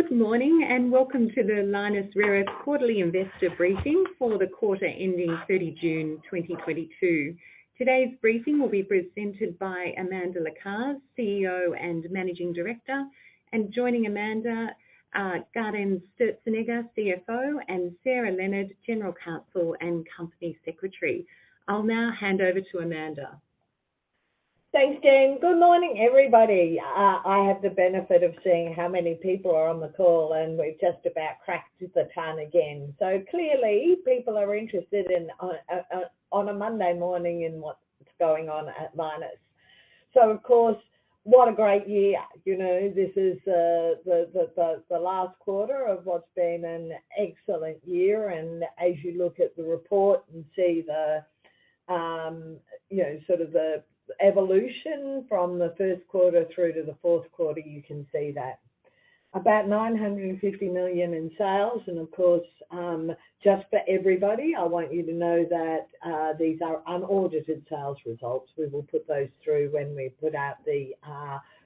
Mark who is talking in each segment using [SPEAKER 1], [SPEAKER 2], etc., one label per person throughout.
[SPEAKER 1] Good morning and welcome to the Lynas Rare Earths quarterly investor briefing for the quarter ending 30 June 2022. Today's briefing will be presented by Amanda Lacaze, CEO and Managing Director, and joining Amanda are Gaudenz Sturzenegger, CFO, and Sarah Leonard, General Counsel and Company Secretary. I'll now hand over to Amanda.
[SPEAKER 2] Thanks, Jane. Good morning, everybody. I have the benefit of seeing how many people are on the call, and we've just about cracked the ton again. So clearly, people are interested in on a Monday morning in what's going on at Lynas. So, of course, what a great year. You know, this is the last quarter of what's been an excellent year, and as you look at the report and see the, sort of the evolution from the first quarter through to the fourth quarter, you can see that. About 950 million in sales, and of course, just for everybody, I want you to know that these are unaudited sales results. We will put those through when we put out the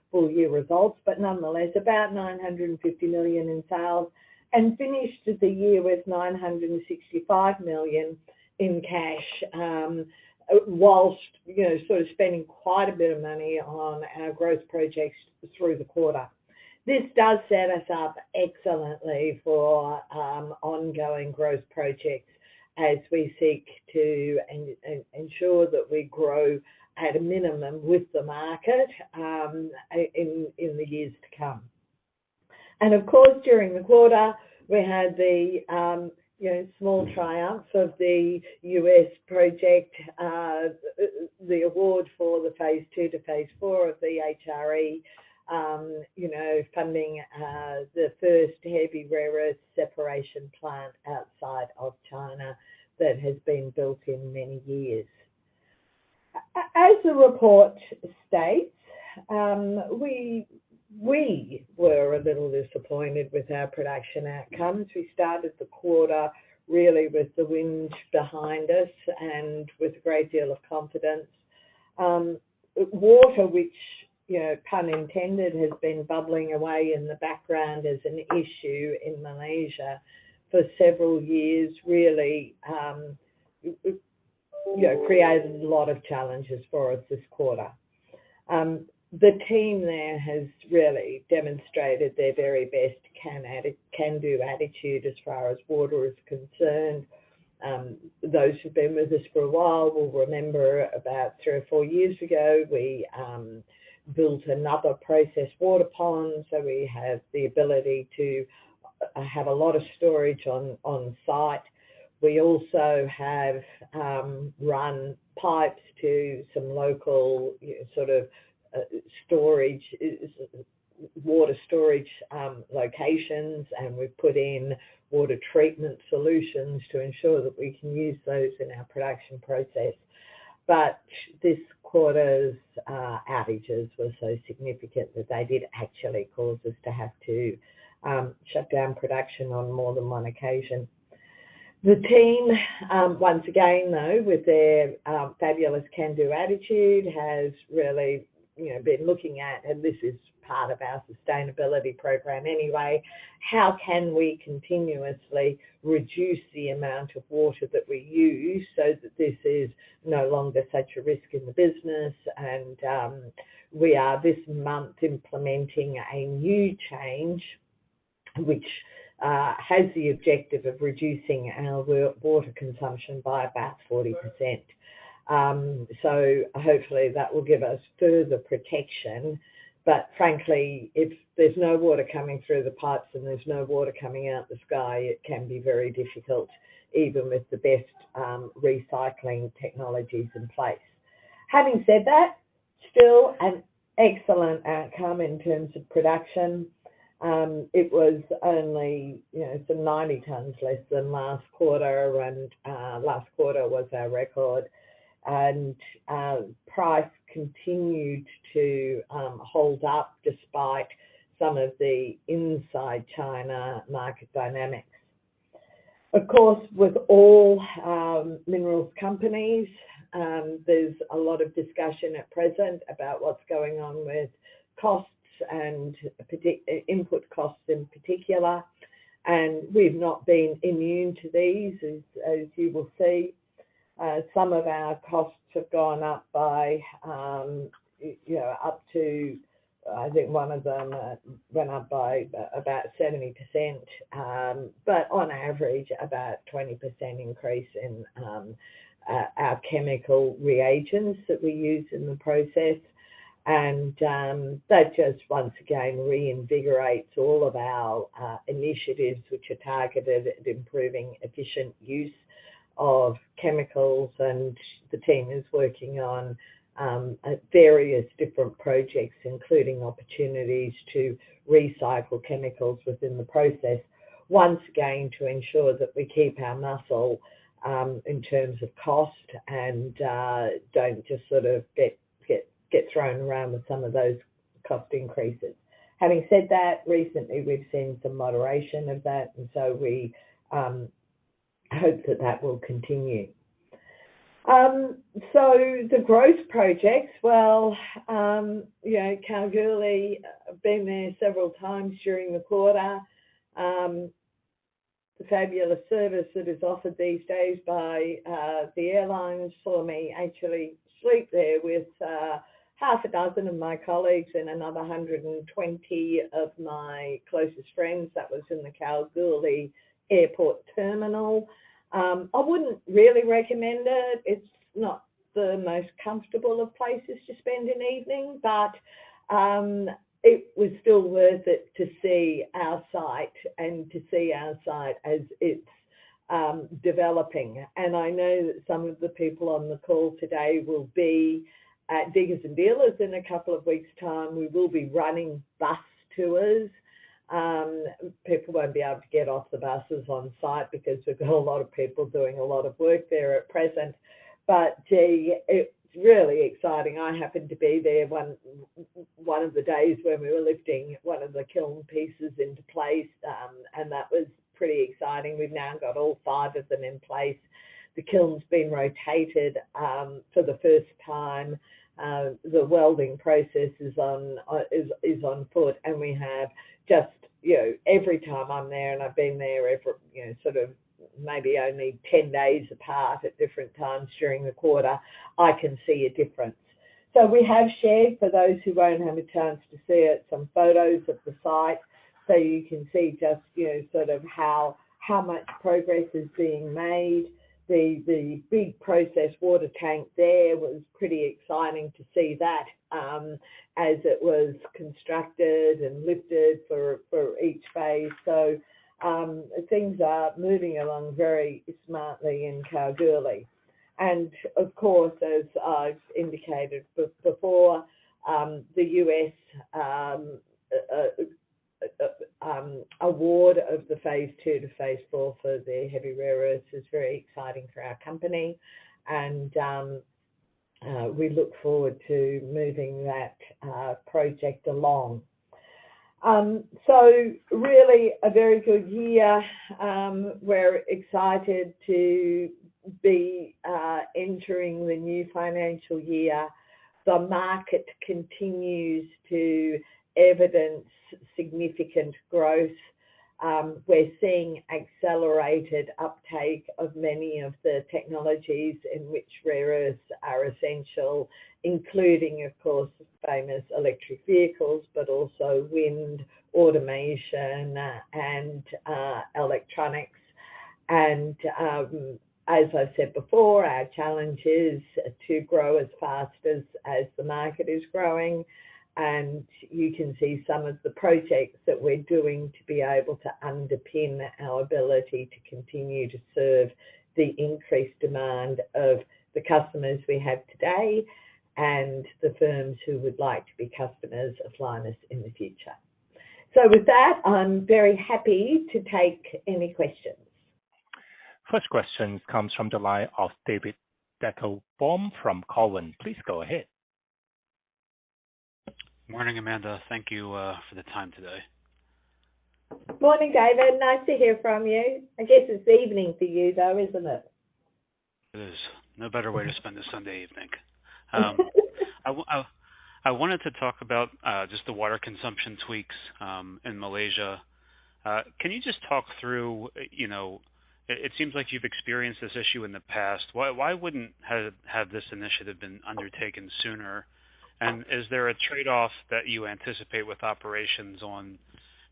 [SPEAKER 2] full year results, but nonetheless, about 950 million in sales, and finished the year with 965 million in cash, whilst, sort of spending quite a bit of money on our growth projects through the quarter. This does set us up excellently for ongoing growth projects as we seek to ensure that we grow at a minimum with the market in the years to come. And of course, during the quarter, we had the small triumph of the US project, the award for the phase 2 to phase 4 of the HRE, funding the first heavy rare earth separation plant outside of China that has been built in many years. As the report states, we were a little disappointed with our production outcomes. We started the quarter really with the wind behind us and with a great deal of confidence. Water, which, pun intended, has been bubbling away in the background as an issue in Malaysia for several years, really created a lot of challenges for us this quarter. The team there has really demonstrated their very best can-do attitude as far as water is concerned. Those who've been with us for a while will remember about 3 or 4 years ago, we built another processed water pond, so we have the ability to have a lot of storage on site. We also have run pipes to some local water storage locations, and we've put in water treatment solutions to ensure that we can use those in our production process. But this quarter's outages were so significant that they did actually cause us to have to shut down production on more than one occasion. The team, once again, though, with their fabulous can-do attitude, has really been looking at, and this is part of our sustainability program anyway, how can we continuously reduce the amount of water that we use so that this is no longer such a risk in the business. And we are this month implementing a new change which has the objective of reducing our water consumption by about 40%. So hopefully that will give us further protection. But frankly, if there's no water coming through the pipes and there's no water coming out the sky, it can be very difficult, even with the best recycling technologies in place. Having said that, still an excellent outcome in terms of production. It was only, some 90 tonnes less than last quarter, and last quarter was our record. And price continued to hold up despite some of the inside China market dynamics. Of course, with all minerals companies, there's a lot of discussion at present about what's going on with costs and input costs in particular. And we've not been immune to these, as you will see. Some of our costs have gone up by, up to, I think one of them went up by about 70%, but on average about 20% increase in our chemical reagents that we use in the process. And that just once again reinvigorates all of our initiatives which are targeted at improving efficient use of chemicals, and the team is working on various different projects, including opportunities to recycle chemicals within the process, once again to ensure that we keep our muscle in terms of cost and don't just sort of get thrown around with some of those cost increases. Having said that, recently we've seen some moderation of that, and so we hope that that will continue. So the growth projects, well, Kalgoorlie, I've been there several times during the quarter. The fabulous service that is offered these days by the airlines saw me actually sleep there with half a dozen of my colleagues and another 120 of my closest friends. That was in the Kalgoorlie airport terminal. I wouldn't really recommend it. It's not the most comfortable of places to spend an evening, but it was still worth it to see our site and to see our site as it's developing. And I know that some of the people on the call today will be at Diggers and Dealers in a couple of weeks' time. We will be running bus tours. People won't be able to get off the buses on site because we've got a lot of people doing a lot of work there at present. But gee, it's really exciting. I happened to be there one of the days when we were lifting one of the kiln pieces into place, and that was pretty exciting. We've now got all 5 of them in place. The kiln's been rotated for the first time. The welding process is on foot, and we have just, every time I'm there, and I've been there every, sort of maybe only 10 days apart at different times during the quarter, I can see a difference. So we have shared, for those who won't have a chance to see it, some photos of the site, so you can see just, sort of how much progress is being made. The big process water tank there was pretty exciting to see that as it was constructed and lifted for each phase. So things are moving along very smartly in Kalgoorlie. And of course, as I've indicated before, the US award of the phase 2 to phase 4 for the heavy rare earths is very exciting for our company, and we look forward to moving that project along. So really a very good year. We're excited to be entering the new financial year. The market continues to evidence significant growth. We're seeing accelerated uptake of many of the technologies in which rare earths are essential, including, of course, famous electric vehicles, but also wind, automation, and electronics. And as I've said before, our challenge is to grow as fast as the market is growing. And you can see some of the projects that we're doing to be able to underpin our ability to continue to serve the increased demand of the customers we have today and the firms who would like to be customers of Lynas in the future. So with that, I'm very happy to take any questions.
[SPEAKER 3] First question comes from the line of David Deckelbaum from Cowen. Please go ahead.
[SPEAKER 4] Morning, Amanda. Thank you for the time today.
[SPEAKER 2] Morning, David. Nice to hear from you. I guess it's evening for you, though, isn't it?
[SPEAKER 4] It is. No better way to spend a Sunday evening. I wanted to talk about just the water consumption tweaks in Malaysia. Can you just talk through, it seems like you've experienced this issue in the past. Why wouldn't have this initiative been undertaken sooner? And is there a trade-off that you anticipate with operations on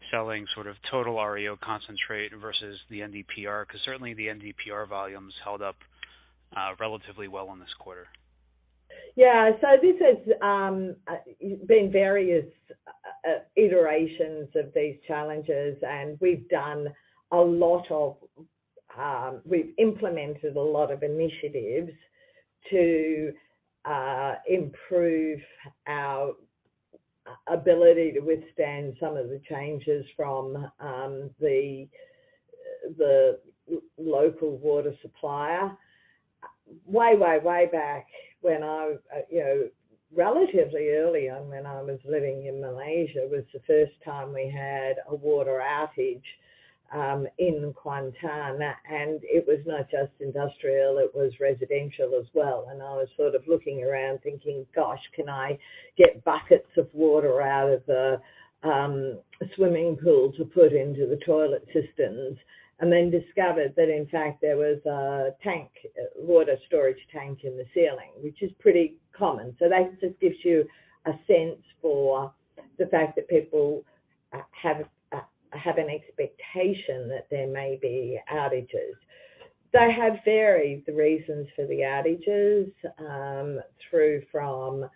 [SPEAKER 4] selling sort of total REO concentrate versus the NdPr? Because certainly the NdPr volumes held up relatively well in this quarter.
[SPEAKER 2] Yeah, so this has been various iterations of these challenges, and we've done a lot of, we've implemented a lot of initiatives to improve our ability to withstand some of the changes from the local water supplier. Way back when I, relatively early on when I was living in Malaysia was the first time we had a water outage in Kuantan, and it was not just industrial, it was residential as well. And I was sort of looking around thinking, gosh, can I get buckets of water out of the swimming pool to put into the toilet cisterns? And then discovered that in fact there was a water storage tank in the ceiling, which is pretty common. So that just gives you a sense for the fact that people have an expectation that there may be outages. They have varied, the reasons for the outages, through from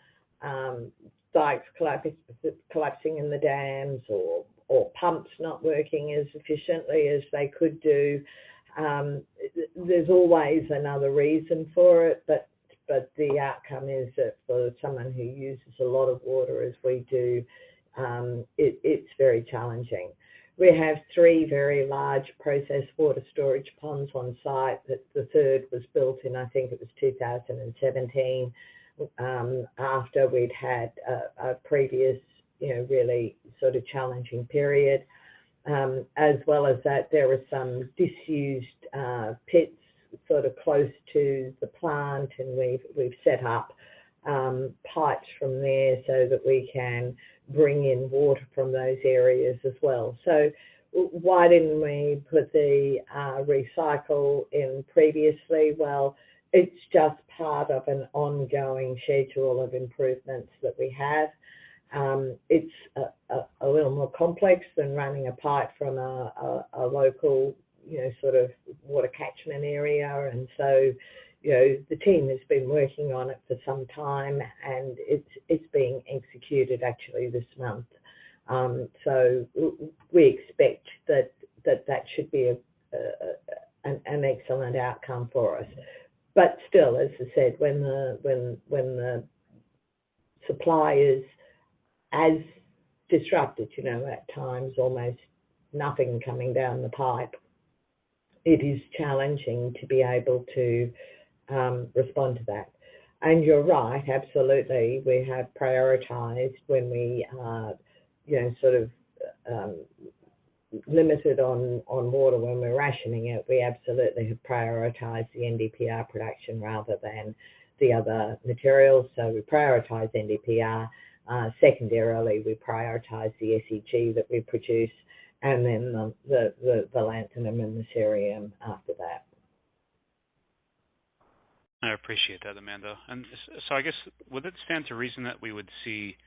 [SPEAKER 2] dikes collapsing in the dams or pumps not working as efficiently as they could do. There's always another reason for it, but the outcome is that for someone who uses a lot of water as we do, it's very challenging. We have 3 very large processed water storage ponds on site. The third was built in, I think it was 2017, after we'd had a previous really sort of challenging period. As well as that, there were some disused pits sort of close to the plant, and we've set up pipes from there so that we can bring in water from those areas as well. So why didn't we put the recycle in previously? Well, it's just part of an ongoing schedule of improvements that we have. It's a little more complex than running a pipe from a local, sort of water catchment area. And so, the team has been working on it for some time, and it's being executed actually this month. So we expect that should be an excellent outcome for us. But still, as I said, when the supply is as disrupted, at times almost nothing coming down the pipe, it is challenging to be able to respond to that. And you're right, absolutely, we have prioritised when we are, sort of limited on water when we're rationing it. We absolutely have prioritised the NdPr production rather than the other materials. So we prioritise NdPr. Secondarily, we prioritise the SEG that we produce, and then the lanthanum and the cerium after that.
[SPEAKER 4] I appreciate that, Amanda. And so I guess, would it stand to reason that we would see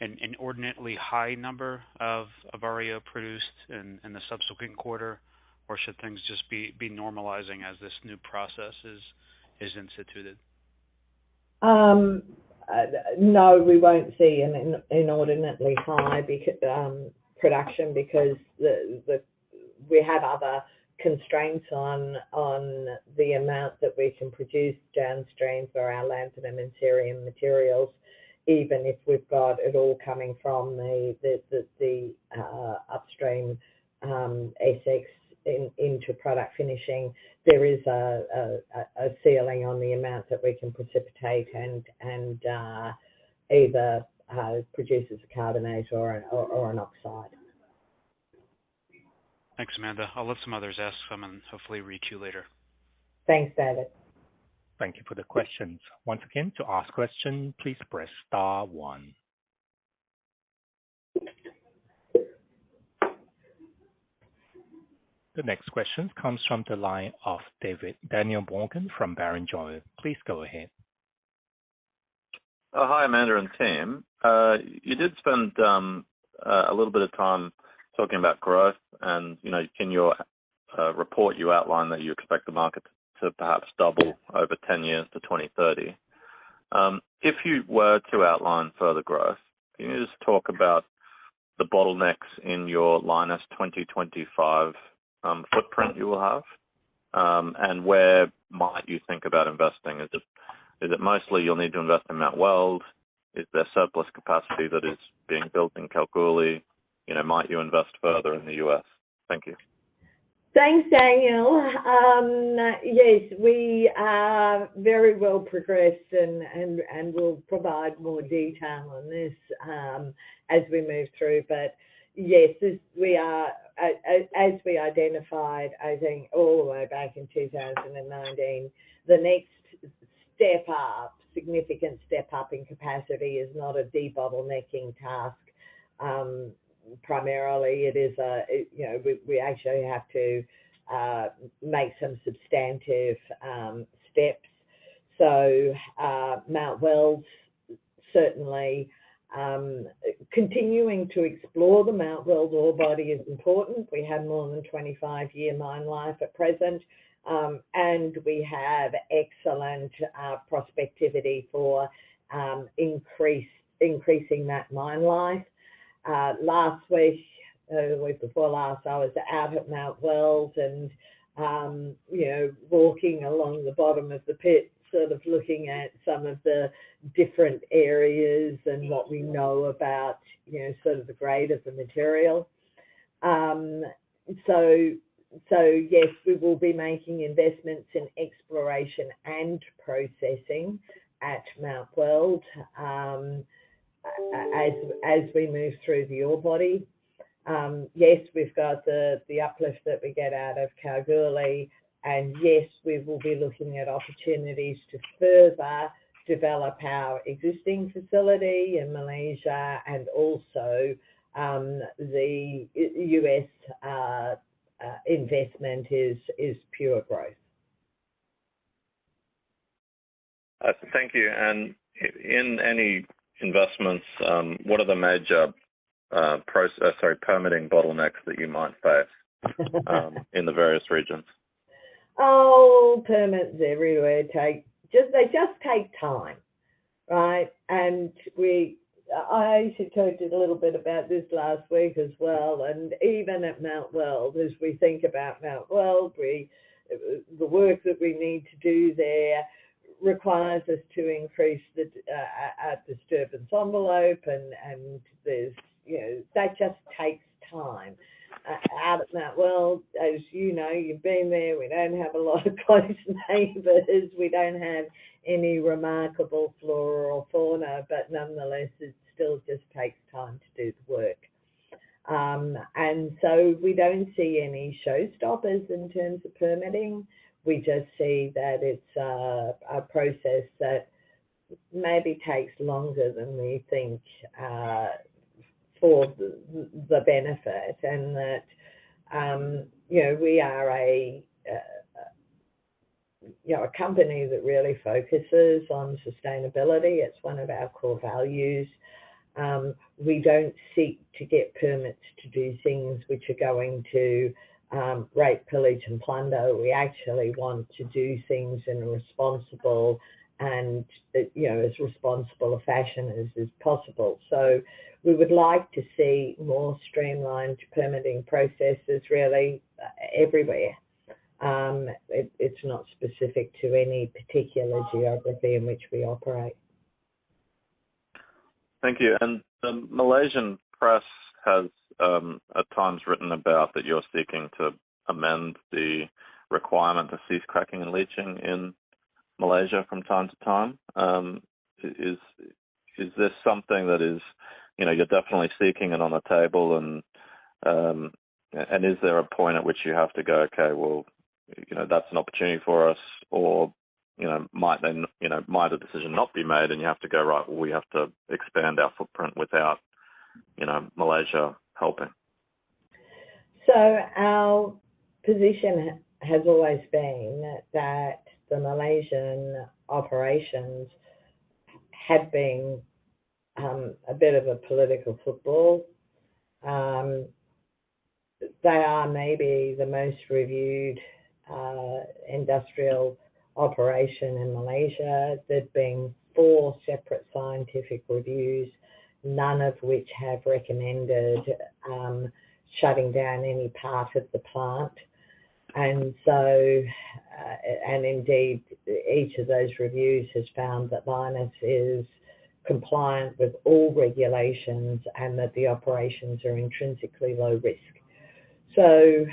[SPEAKER 4] an inordinately high number of REO produced in the subsequent quarter, or should things just be normalizing as this new process is instituted?
[SPEAKER 2] No, we won't see an inordinately high production because we have other constraints on the amount that we can produce downstream for our lanthanum and cerium materials, even if we've got it all coming from the upstream SX into product finishing. There is a ceiling on the amount that we can precipitate and either produce as a carbonate or an oxide.
[SPEAKER 4] Thanks, Amanda. I'll let some others ask some and hopefully re-queue later.
[SPEAKER 2] Thanks, David.
[SPEAKER 3] Thank you for the questions. Once again, to ask question, please press star 1. The next question comes from the line of Daniel Morgan from Barrenjoey. Please go ahead.
[SPEAKER 5] Hi, Amanda and team. You did spend a little bit of time talking about growth, and in your report you outlined that you expect the market to perhaps double over 10 years to 2030. If you were to outline further growth, can you just talk about the bottlenecks in your Lynas 2025 footprint you will have, and where might you think about investing? Is it mostly you'll need to invest in Mount Weld? Is there surplus capacity that is being built in Kalgoorlie? Might you invest further in the US? Thank you.
[SPEAKER 2] Thanks, Daniel. Yes, we are very well progressed and will provide more detail on this as we move through. But yes, we are, as we identified, I think all the way back in 2019, the next step up, significant step up in capacity is not a debottlenecking task. Primarily, it is we actually have to make some substantive steps. So Mount Weld, certainly continuing to explore the Mount Weld ore body is important. We have more than 25-year mine life at present, and we have excellent prospectivity for increasing that mine life. Last week, the week before last, I was out at Mount Weld and, walking along the bottom of the pit, sort of looking at some of the different areas and what we know about, sort of the grade of the material. So yes, we will be making investments in exploration and processing at Mount Weld as we move through the ore body. Yes, we've got the uplift that we get out of Kalgoorlie, and yes, we will be looking at opportunities to further develop our existing facility in Malaysia, and also the US investment is pure growth.
[SPEAKER 5] Thank you. And in any investments, what are the major permitting bottlenecks that you might face in the various regions?
[SPEAKER 2] Oh, permits everywhere they just take time, right? And I actually talked a little bit about this last week as well. And even at Mount Weld, as we think about Mount Weld, the work that we need to do there requires us to increase the disturbance envelope, and there's that just takes time. Out at Mount Weld, as you know, you've been there, we don't have a lot of close neighbours, we don't have any remarkable flora or fauna, but nonetheless it still just takes time to do the work. And so we don't see any showstoppers in terms of permitting. We just see that it's a process that maybe takes longer than we think for the benefit, and that we are a company that really focuses on sustainability. It's one of our core values. We don't seek to get permits to do things which are going to rape, pillage and plunder. We actually want to do things in a responsible and as responsible a fashion as is possible. So we would like to see more streamlined permitting processes really everywhere. It's not specific to any particular geography in which we operate.
[SPEAKER 5] Thank you. And the Malaysian press has at times written about that you're seeking to amend the requirement to cease cracking and leaching in Malaysia from time to time. Is this something that is, you're definitely seeking it on the table, and is there a point at which you have to go, okay, well, that's an opportunity for us, or might a decision not be made and you have to go, right, well, we have to expand our footprint without Malaysia helping?
[SPEAKER 2] So position has always been that the Malaysian operations had been a bit of a political football. They are maybe the most reviewed industrial operation in Malaysia. There've been 4 separate scientific reviews, none of which have recommended shutting down any part of the plant. And so, and indeed, each of those reviews has found that Lynas is compliant with all regulations and that the operations are intrinsically low risk. So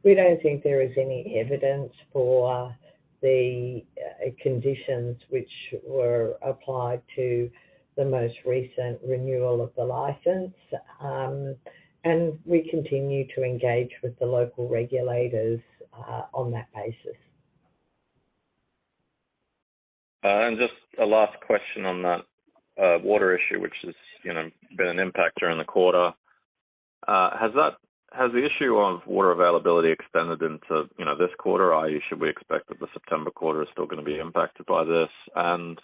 [SPEAKER 2] we don't think there is any evidence for the conditions which were applied to the most recent renewal of the licence. And we continue to engage with the local regulators on that basis.
[SPEAKER 5] And just a last question on that water issue, which has been an impact during the quarter. Has the issue of water availability extended into this quarter? I.e., should we expect that the September quarter is still going to be impacted by this? And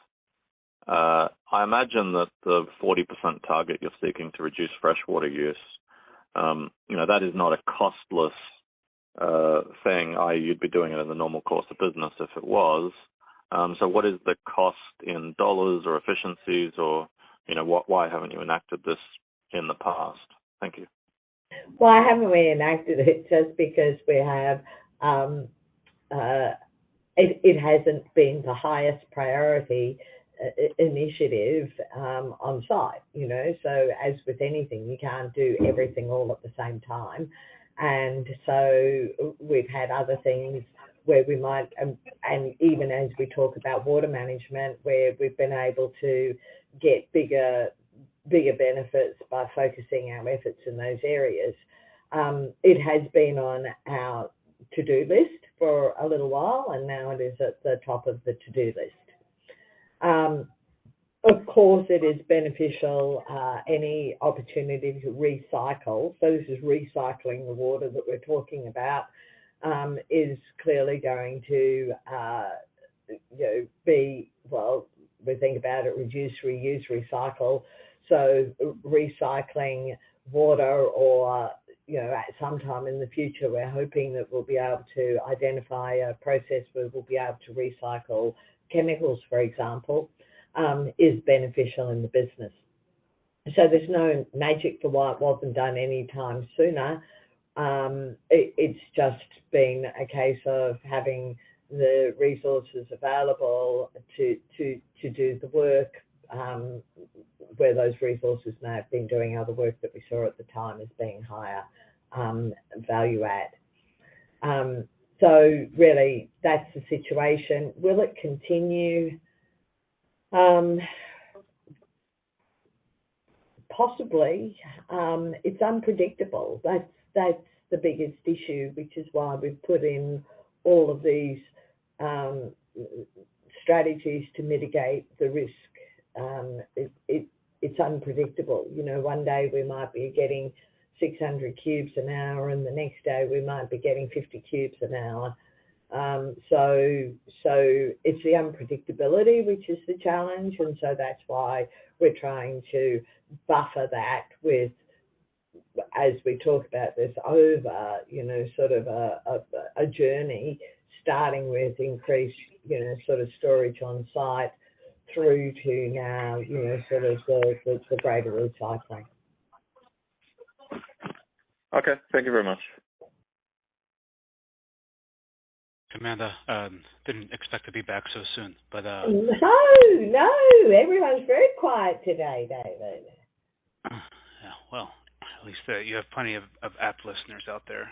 [SPEAKER 5] I imagine that the 40% target you're seeking to reduce freshwater use, that is not a costless thing. I.e., you'd be doing it in the normal course of business if it was. So what is the cost in dollars or efficiencies, or why haven't you enacted this in the past? Thank you.
[SPEAKER 2] Why haven't we enacted it? Just because we have, it hasn't been the highest priority initiative on site, So as with anything, you can't do everything all at the same time. And so we've had other things where we might, and even as we talk about water management, where we've been able to get bigger benefits by focusing our efforts in those areas. It has been on our to-do list for a little while, and now it is at the top of the to-do list. Of course, it is beneficial, any opportunity to recycle. So this is recycling the water that we're talking about, is clearly going to be, well, we think about it, reduce, reuse, recycle. So recycling water, or at some time in the future, we're hoping that we'll be able to identify a process where we'll be able to recycle chemicals, for example, is beneficial in the business. So there's no magic for why it wasn't done any time sooner. It's just been a case of having the resources available to do the work, where those resources may have been doing other work that we saw at the time as being higher value add. So really, that's the situation. Will it continue? Possibly. It's unpredictable. That's the biggest issue, which is why we've put in all of these strategies to mitigate the risk. It's unpredictable. One day we might be getting 600 cubes an hour, and the next day we might be getting 50 cubes an hour. So it's the unpredictability which is the challenge, and so that's why we're trying to buffer that with, as we talk about this over, sort of a journey, starting with increased, sort of storage on site through to now, sort of the greater recycling.
[SPEAKER 5] Okay, thank you very much.
[SPEAKER 4] Amanda, didn't expect to be back so soon, but
[SPEAKER 2] No, everyone's very quiet today, David.
[SPEAKER 4] Yeah, well, at least you have plenty of apt listeners out there.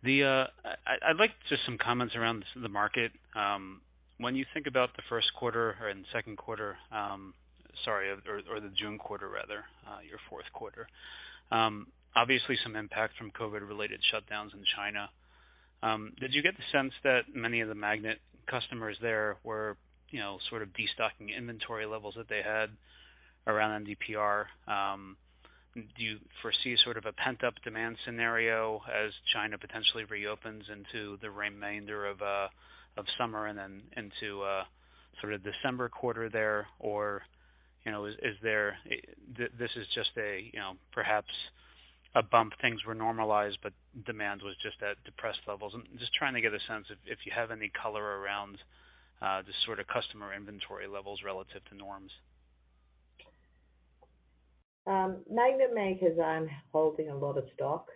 [SPEAKER 4] I'd like just some comments around the market. When you think about the first quarter and second quarter, or the June quarter rather, your fourth quarter, obviously some impact from COVID-related shutdowns in China. Did you get the sense that many of the magnet customers there were, sort of destocking inventory levels that they had around NdPr? Do you foresee sort of a pent-up demand scenario as China potentially reopens into the remainder of summer and then into sort of December quarter there? Or, is there this is just a, perhaps a bump, things were normalized, but demand was just at depressed levels? I'm just trying to get a sense if you have any color around just sort of customer inventory levels relative to norms.
[SPEAKER 2] Magnet makers aren't holding a lot of stock,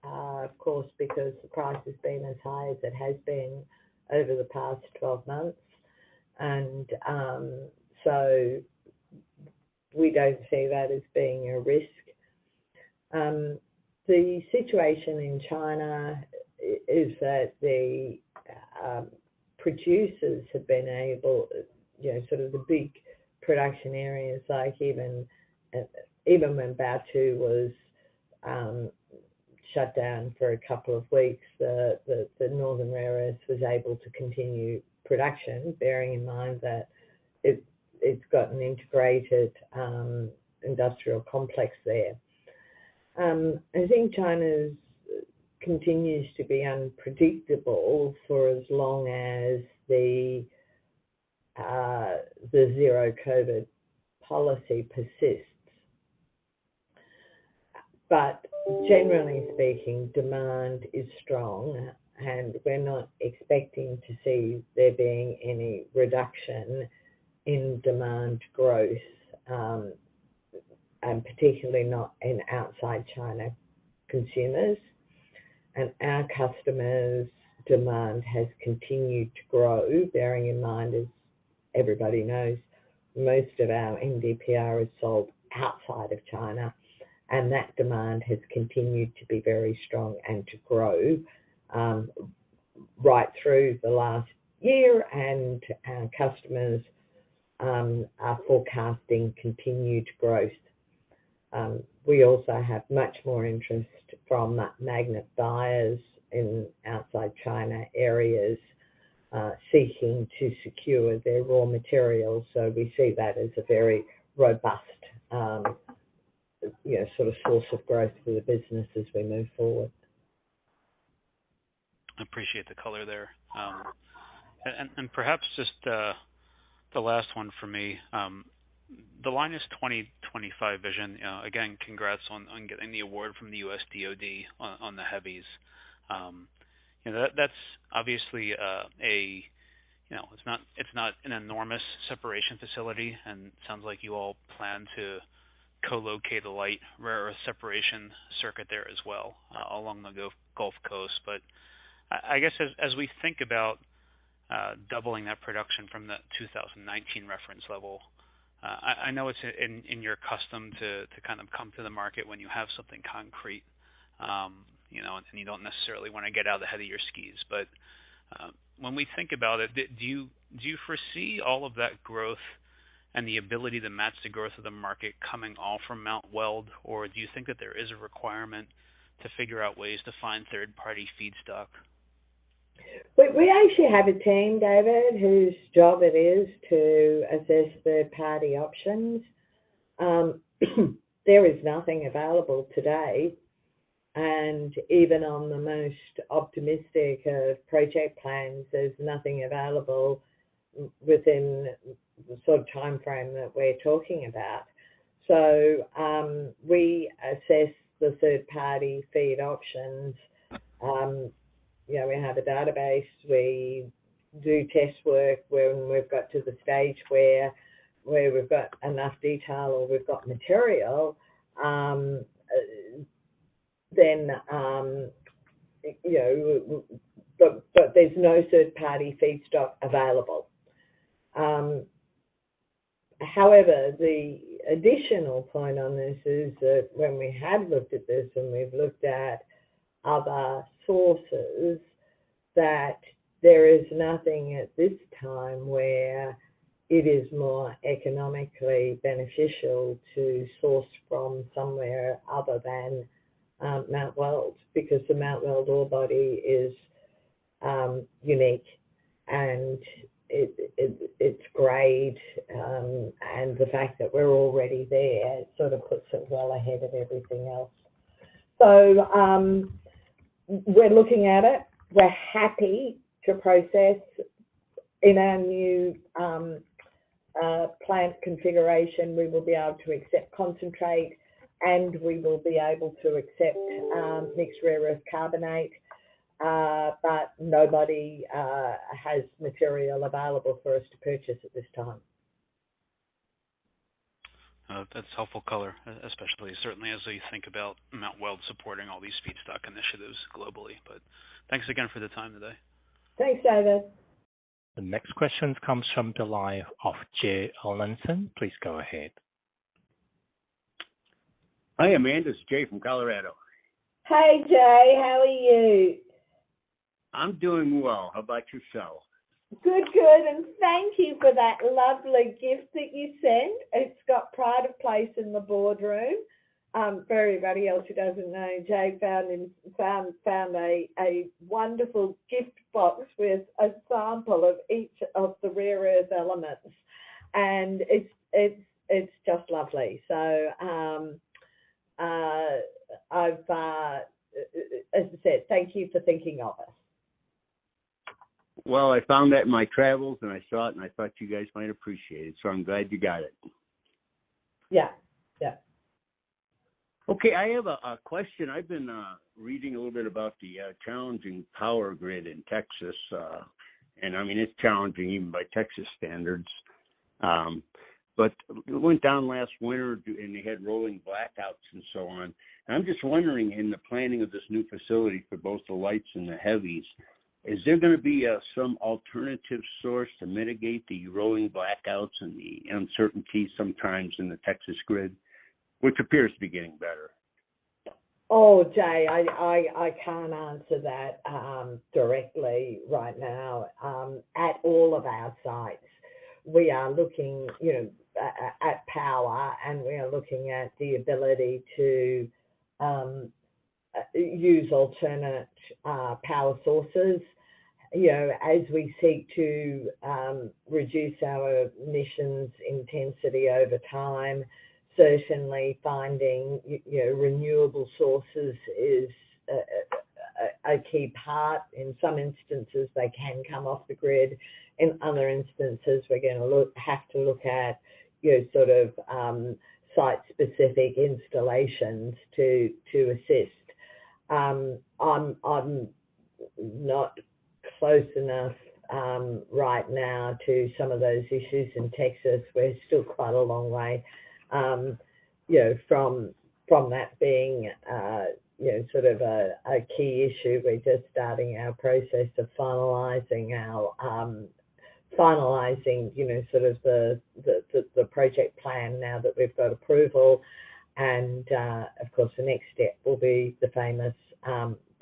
[SPEAKER 2] of course, because the price has been as high as it has been over the past 12 months. And so we don't see that as being a risk. The situation in China is that the producers have been able, sort of the big production areas, like even when Baotou was shut down for a couple of weeks, the Northern Rare Earths was able to continue production, bearing in mind that it's got an integrated industrial complex there. I think China continues to be unpredictable for as long as the zero COVID policy persists. But generally speaking, demand is strong, and we're not expecting to see there being any reduction in demand growth, and particularly not in outside China consumers. And our customers' demand has continued to grow, bearing in mind, as everybody knows, most of our NdPr is sold outside of China, and that demand has continued to be very strong and to grow right through the last year, and our customers are forecasting continued growth. We also have much more interest from magnet buyers in outside China areas seeking to secure their raw materials. So we see that as a very robust sort of source of growth for the business as we move forward.
[SPEAKER 4] I appreciate the color there. And perhaps just the last one for me, the Lynas 2025 vision, again, congrats on getting the award from the US DoD on the heavies. That's obviously it's not an enormous separation facility, and it sounds like you all plan to co-locate a light rare earth separation circuit there as well along the Gulf Coast. But I guess as we think about doubling that production from the 2019 reference level, I know it's in your custom to kind of come to the market when you have something concrete, and you don't necessarily want to get out ahead of your skis. But when we think about it, do you foresee all of that growth and the ability to match the growth of the market coming all from Mount Weld, or do you think that there is a requirement to figure out ways to find third-party feedstock?
[SPEAKER 2] We actually have a team, David, whose job it is to assess third-party options. There is nothing available today, and even on the most optimistic of project plans, there's nothing available within the sort of time frame that we're talking about. So we assess the third-party feed options. We have a database. We do test work when we've got to the stage where we've got enough detail or we've got material. But there's no third-party feedstock available. However, the additional point on this is that when we have looked at this and we've looked at other sources, that there is nothing at this time where it is more economically beneficial to source from somewhere other than Mount Weld, because the Mount Weld ore body is unique, and its grade, and the fact that we're already there sort of puts it well ahead of everything else. So we're looking at it. We're happy to process in our new plant configuration. We will be able to accept concentrate, and we will be able to accept mixed rare earth carbonate, but nobody has material available for us to purchase at this time.
[SPEAKER 4] That's helpful color, especially certainly as we think about Mount Weld supporting all these feedstock initiatives globally. But thanks again for the time today.
[SPEAKER 2] Thanks, David.
[SPEAKER 3] The next question comes from the line of Jay Allenson. Please go ahead.
[SPEAKER 6] Hi, Amanda. It's Jay from Colorado.
[SPEAKER 2] Hey, Jay. How are you?
[SPEAKER 6] I'm doing well. How about yourself?
[SPEAKER 2] Good, good. And thank you for that lovely gift that you sent. It's got pride of place in the boardroom. For everybody else who doesn't know, Jay found a wonderful gift box with a sample of each of the rare earth elements, and it's just lovely. So as I said, thank you for thinking of us.
[SPEAKER 6] Well, I found that in my travels, and I saw it, and I thought you guys might appreciate it. So I'm glad you got it.
[SPEAKER 2] Yeah.
[SPEAKER 6] Okay, I have a question. I've been reading a little bit about the challenging power grid in Texas, and I mean it's challenging even by Texas standards. But it went down last winter, and they had rolling blackouts and so on. And I'm just wondering, in the planning of this new facility for both the lights and the heavies, is there going to be some alternative source to mitigate the rolling blackouts and the uncertainty sometimes in the Texas grid, which appears to be getting better?
[SPEAKER 2] Oh, Jay, I can't answer that directly right now. At all of our sites, we are looking, at power, and we are looking at the ability to use alternate power sources, as we seek to reduce our emissions intensity over time. Certainly finding, renewable sources is a key part. In some instances, they can come off the grid. In other instances, we're going to have to look at, site-specific installations to assist. I'm not close enough right now to some of those issues in Texas. We're still quite a long way, from that being, a key issue. We're just starting our process of finalising the project plan now that we've got approval. And, of course, the next step will be the famous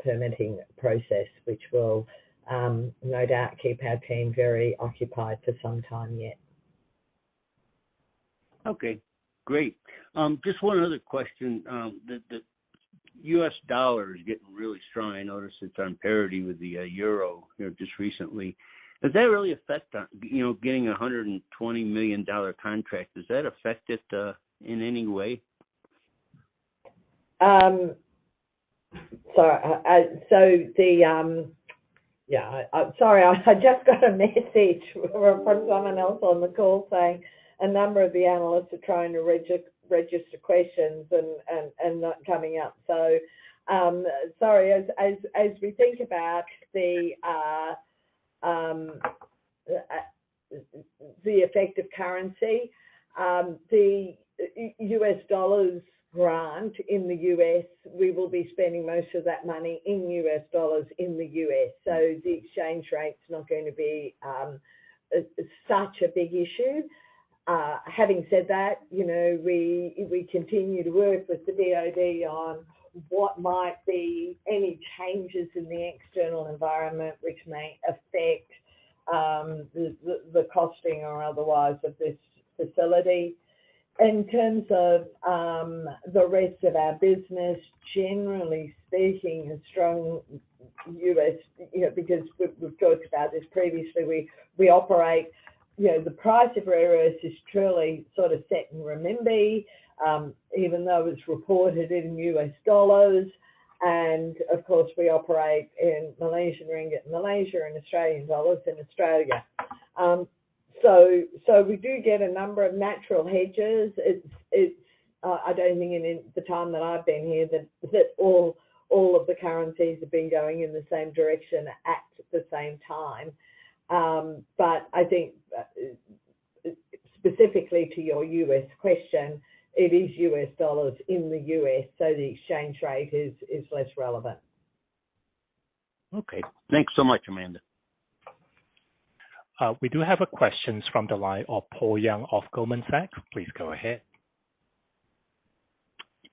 [SPEAKER 2] permitting process, which will no doubt keep our team very occupied for some time yet.
[SPEAKER 6] Okay, great. Just one other question. The U.S. dollar is getting really strong. I noticed it's on parity with the euro just recently. Does that really affect, getting a $120 million contract? Does that affect it in any way?
[SPEAKER 2] I'm sorry, I just got a message from someone else on the call saying a number of the analysts are trying to register questions and not coming up. So, sorry, as we think about the effect of currency, the US dollars grant in the US, we will be spending most of that money in US dollars in the US. So the exchange rate's not going to be such a big issue. Having said that, we continue to work with the DoD on what might be any changes in the external environment which may affect the costing or otherwise of this facility. In terms of the rest of our business, generally speaking, a strong US, because we've talked about this previously, we operate, the price of rare earths is truly sort of set in renminbi, even though it's reported in US dollars. And of course, we operate in Malaysian ringgit in Malaysia and Australian dollars in Australia. So we do get a number of natural hedges. It's I don't think in the time that I've been here that all of the currencies have been going in the same direction at the same time. But I think specifically to your US question, it is US dollars in the US, so the exchange rate is less relevant.
[SPEAKER 6] Okay. Thanks so much, Amanda.
[SPEAKER 3] We do have a question from the line of Paul Young of Goldman Sachs. Please go ahead.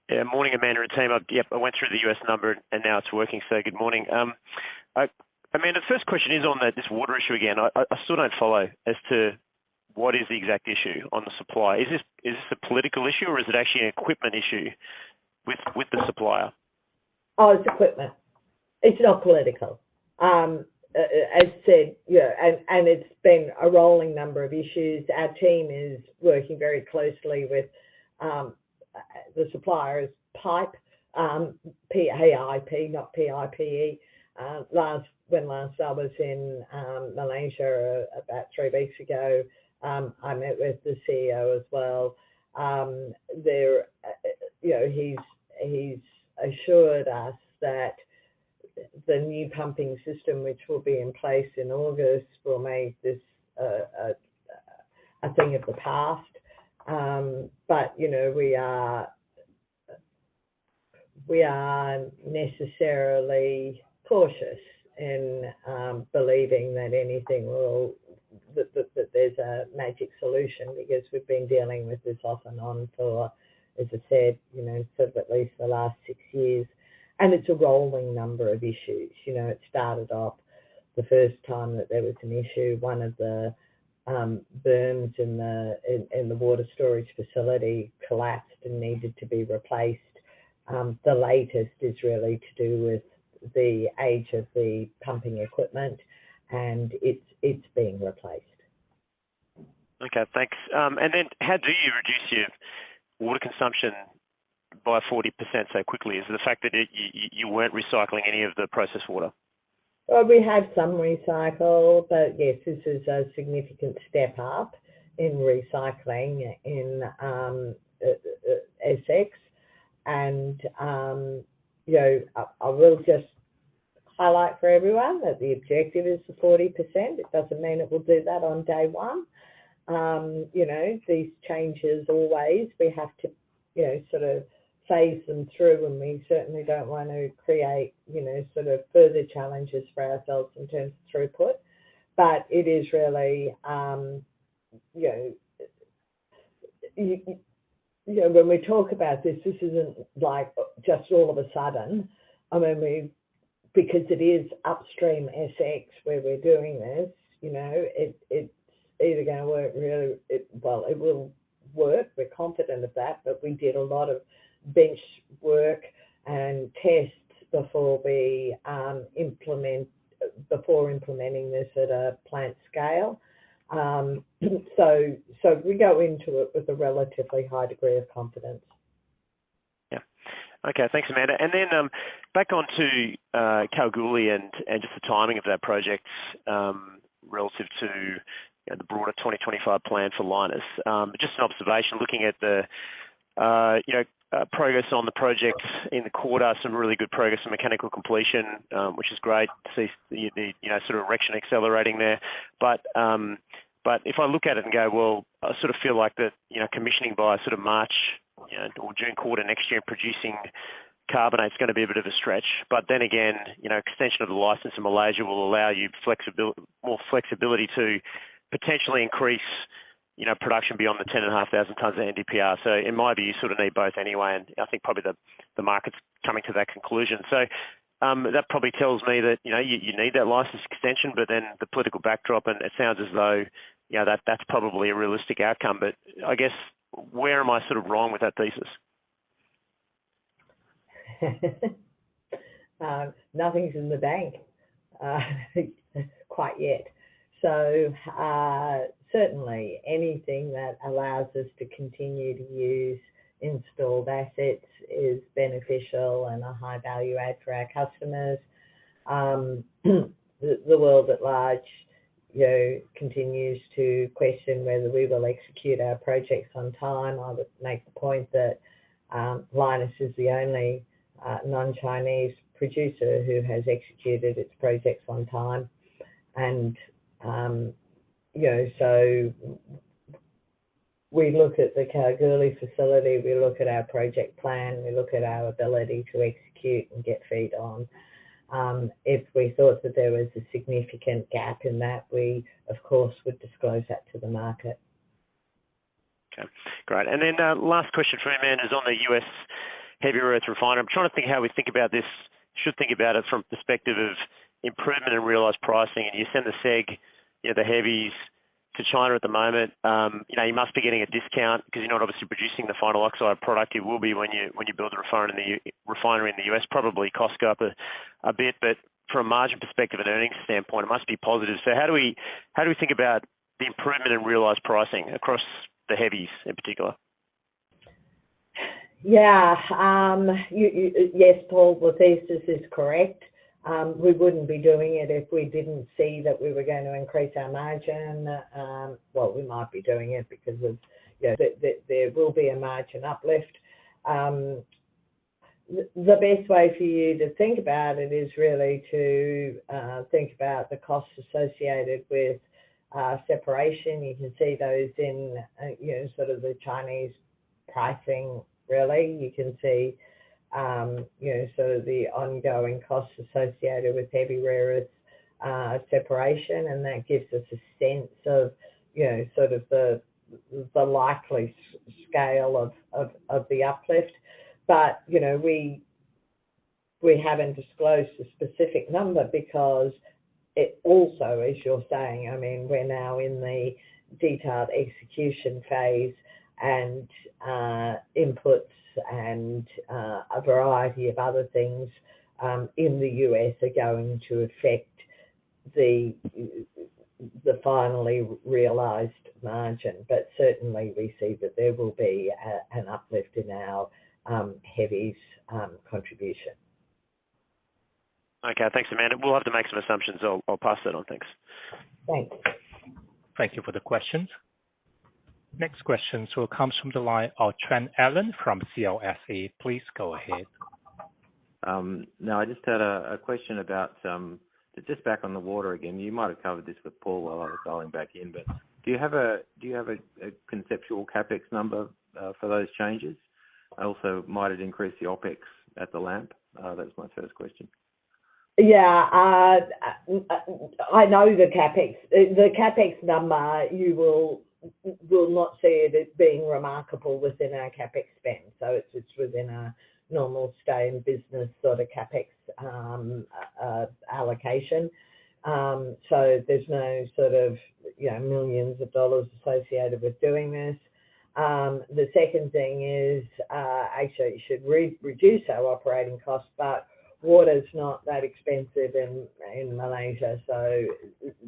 [SPEAKER 7] Yeah, morning, Amanda and team. I went through the US number and now it's working, so good morning. Amanda, the first question is on this water issue again. I still don't follow as to what is the exact issue on the supply. Is this a political issue or is it actually an equipment issue with the supplier?
[SPEAKER 2] Oh, it's equipment. It's not political. As said, and it's been a rolling number of issues. Our team is working very closely with the supplier's pipe, PAIP, not PIPE. When last I was in Malaysia about 3 weeks ago, I met with the CEO as well. He's assured us that the new pumping system, which will be in place in August, will make this a thing of the past. But we are necessarily cautious in believing that anything that there's a magic solution, because we've been dealing with this off and on for, as I said, sort of at least the last 6 years. And it's a rolling number of issues. It started off the first time that there was an issue. One of the berms in the water storage facility collapsed and needed to be replaced. The latest is really to do with the age of the pumping equipment, and it's being replaced.
[SPEAKER 7] Okay, thanks. And then how do you reduce your water consumption by 40% so quickly? Is it the fact that you weren't recycling any of the processed water?
[SPEAKER 2] Well, we have some recycle, but yes, this is a significant step up in recycling in SX. And, I will just highlight for everyone that the objective is the 40%. It doesn't mean it will do that on day one. These changes always, we have to, sort of phase them through, and we certainly don't want to create, sort of further challenges for ourselves in terms of throughput. But it is really, when we talk about this isn't like just all of a sudden. I mean, because it is upstream SX where we're doing this, it's either going to work it will work. We're confident of that, but we did a lot of bench work and tests before we implementing this at a plant scale. So we go into it with a relatively high degree of confidence.
[SPEAKER 7] Yeah. Okay, thanks, Amanda. And then back onto Kalgoorlie and just the timing of that project relative to the broader 2025 plan for Lynas. Just an observation, looking at the progress on the project in the quarter, some really good progress in mechanical completion, which is great to see the sort of erection accelerating there. But if I look at it and go, well, I sort of feel like that commissioning by sort of March or June quarter next year, producing carbonate is going to be a bit of a stretch. But then again, extension of the license in Malaysia will allow you more flexibility to potentially increase production beyond the 10,500 tonnes of NdPr. So in my view, you sort of need both anyway, and I think probably the market's coming to that conclusion. So that probably tells me that you need that license extension, but then the political backdrop, and it sounds as though that's probably a realistic outcome. But I guess where am I sort of wrong with that thesis?
[SPEAKER 2] nothing's in the bank quite yet. So certainly anything that allows us to continue to use installed assets is beneficial and a high value add for our customers. The world at large, continues to question whether we will execute our projects on time. I would make the point that Lynas is the only non-Chinese producer who has executed its projects on time. And, so we look at the Kalgoorlie facility, we look at our project plan, we look at our ability to execute and get feed on. If we thought that there was a significant gap in that, we, of course, would disclose that to the market.
[SPEAKER 7] Okay, great. And then last question for you, man, is on the US heavy rare earth refiner. I'm trying to think how we think about this, should think about it from perspective of improvement in realised pricing. And you send the SEG, the heavies, to China at the moment. You must be getting a discount because you're not obviously producing the final oxide product. You will be when you build a refinery in the US. Probably costs go up a bit, but from a margin perspective and earnings standpoint, it must be positive. So how do we think about the improvement in realised pricing across the heavies in particular?
[SPEAKER 2] Yeah, yes, Paul, the thesis is correct. We wouldn't be doing it if we didn't see that we were going to increase our margin. Well, we might be doing it because of, there will be a margin uplift. The best way for you to think about it is really to think about the costs associated with separation. You can see those in, sort of the Chinese pricing, really. You can see sort of the ongoing costs associated with heavy rare earth separation, and that gives us a sense of, sort of the likely scale of the uplift. But, we haven't disclosed a specific number because it also, as you're saying, I mean, we're now in the detailed execution phase, and inputs and a variety of other things in the US are going to affect the finally realised margin. But certainly we see that there will be an uplift in our heavies contribution.
[SPEAKER 7] Okay, thanks, Amanda. We'll have to make some assumptions. I'll pass that on. Thanks.
[SPEAKER 2] Thanks.
[SPEAKER 3] Thank you for the questions. Next question comes from the line of Trent Allen from CLSA. Please go ahead.
[SPEAKER 8] No, I just had a question about just back on the water again. You might have covered this with Paul while I was dialing back in, but do you have a conceptual capex number for those changes? Also, might it increase the OpEx at the LAMP? That's my first question.
[SPEAKER 2] Yeah, I know the capex. The capex number, you will not see it as being remarkable within our capex spend. So it's within a normal stay in business sort of capex allocation. So there's no sort of millions of dollars associated with doing this. The second thing is actually it should reduce our operating costs, but water's not that expensive in Malaysia, so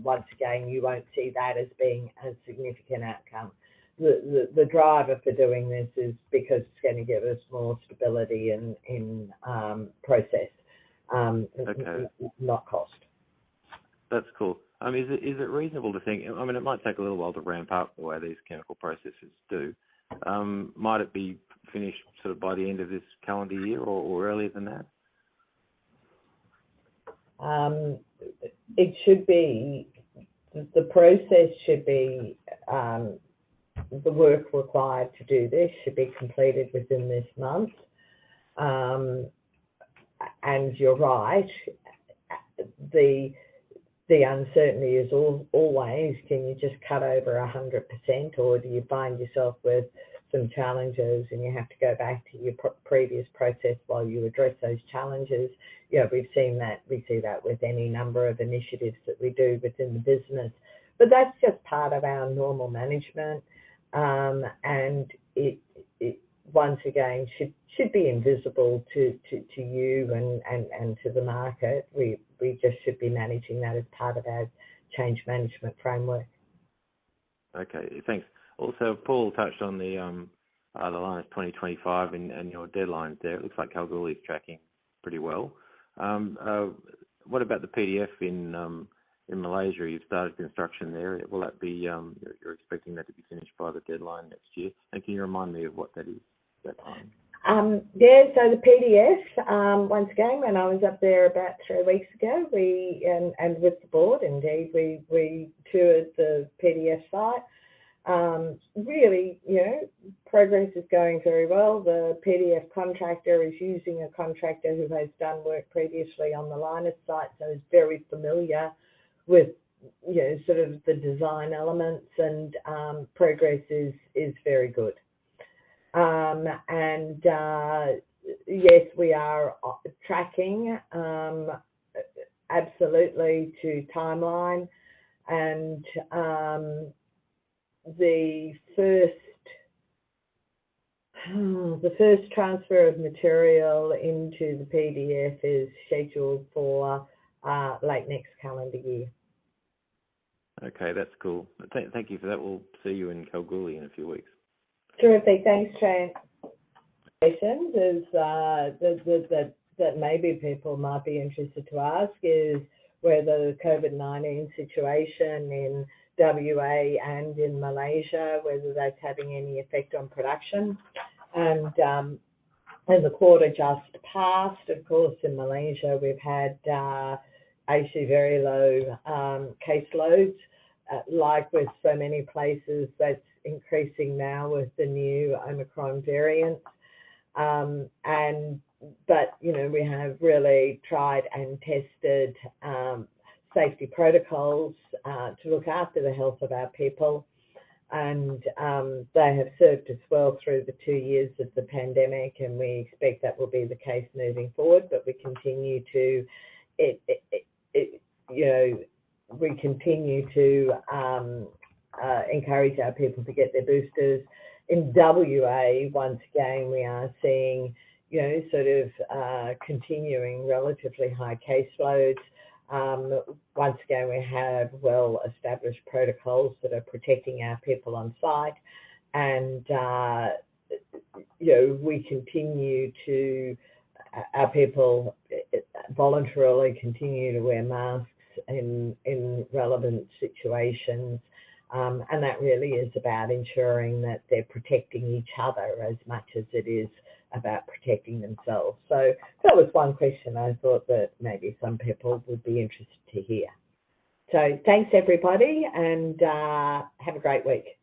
[SPEAKER 2] once again you won't see that as being a significant outcome. The driver for doing this is because it's going to give us more stability in process,
[SPEAKER 8] okay.
[SPEAKER 2] Not cost.
[SPEAKER 8] That's cool. I mean, is it reasonable to think? I mean, it might take a little while to ramp up the way these chemical processes do. Might it be finished sort of by the end of this calendar year or earlier than that?
[SPEAKER 2] It should be, the process should be, the work required to do this should be completed within this month. And you're right, the uncertainty is always, can you just cut over 100%, or do you find yourself with some challenges and you have to go back to your previous process while you address those challenges? We've seen that. We see that with any number of initiatives that we do within the business. But that's just part of our normal management, and it once again should be invisible to you and to the market. We just should be managing that as part of our change management framework.
[SPEAKER 8] Okay, thanks. Also, Paul touched on the Lynas 2025 and your deadlines there. It looks like Kalgoorlie is tracking pretty well. What about the PDF in Malaysia? You've started construction there. Will that be, you're expecting that to be finished by the deadline next year? And can you remind me of what that is, that time?
[SPEAKER 2] Yeah, so the PDF, once again, when I was up there about 3 weeks ago, and with the board, indeed, we toured the PDF site. Really, progress is going very well. The PDF contractor is using a contractor who has done work previously on the Lynas site, so is very familiar with, sort of the design elements, and progress is very good. Yes, we are tracking absolutely to timeline, and the first transfer of material into the PDF is scheduled for late next calendar year.
[SPEAKER 8] Okay, that's cool. Thank you for that. We'll see you in Kalgoorlie in a few weeks.
[SPEAKER 2] Terrific. Thanks, Trent. Is that maybe people might be interested to ask is whether the COVID-19 situation in WA and in Malaysia, whether that's having any effect on production. And the quarter just passed, of course, in Malaysia, we've had actually very low caseloads. Like with so many places, that's increasing now with the new Omicron variant. But we have really tried and tested safety protocols to look after the health of our people, and they have served us well through the 2 years of the pandemic, and we expect that will be the case moving forward. But we continue to encourage our people to get their boosters. In WA, once again, we are seeing, continuing relatively high caseloads. Once again, we have well-established protocols that are protecting our people on site, and our people voluntarily continue to wear masks in relevant situations, and that really is about ensuring that they're protecting each other as much as it is about protecting themselves. So that was one question I thought that maybe some people would be interested to hear. So thanks, everybody, and have a great week.